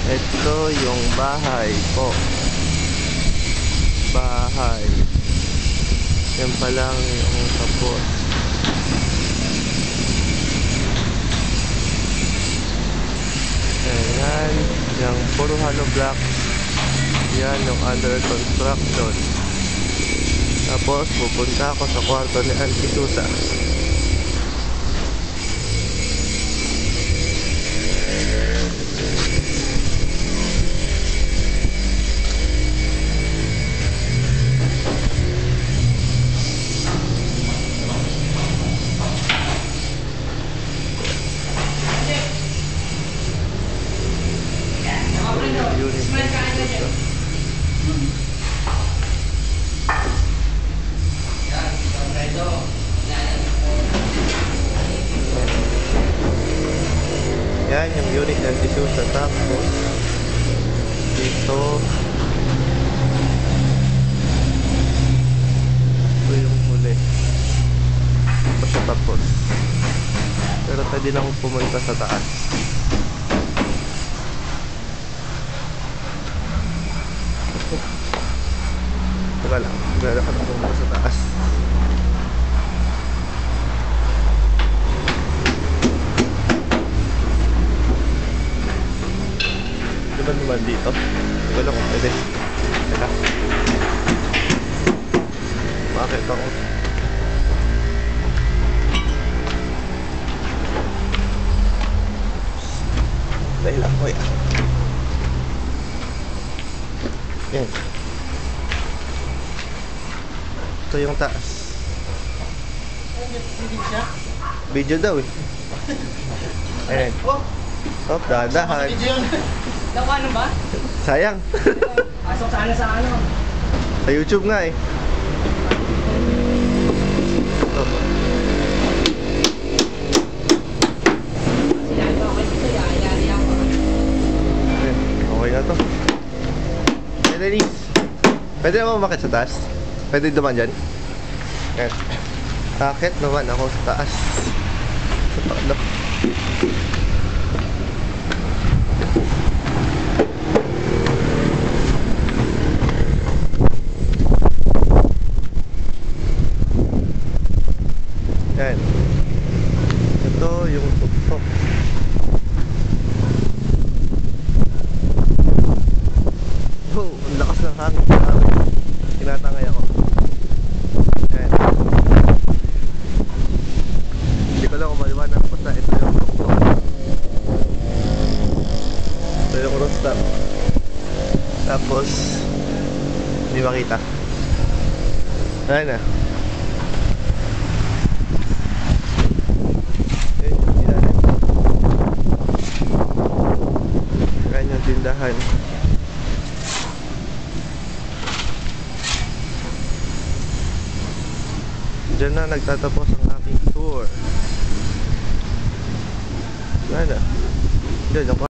Ito yung bahay po. Bahay. Yan pa lang yung tapos. Ayan. Yung puro hollow block. Yan yung under construction. Tapos pupunta ako sa kwarto ni Auntie Susa. Yan yung unit ng tissue sa tapos dito ito yung huli ito sa tapos pero pwede na akong pumunta sa taas. Teka lang, lalakad ako pumunta sa taas. Naman dito. Wala kung pwede. Teka. Bakit ako? Dahil lang ko yan. Yan. Ito yung taas. Video daw eh. Ayan. Oh, dadahan. Daw ano ba? Sayang. Pasok sana sa ano? Sa YouTube nga eh. Oh. Sinabi ko kasi ito, yari ako. Ayan, okay na to. Hey Denise, pwede naman umakit sa taas? Pwede duman dyan? Ayan. Akit naman ako sa taas. Sa paklo. Yan. Ito yung tuktok. Oh, ang lakas ng hangin. Tinatangay ako. Yan. Hindi ko lang kung maliwanag. Basta ito yung tuktok. Ito yung rooftop. Tapos hindi makita. Ayan na. Tindahan. Diyan na nagtatapos ang aking tour. Wala na. Diyan,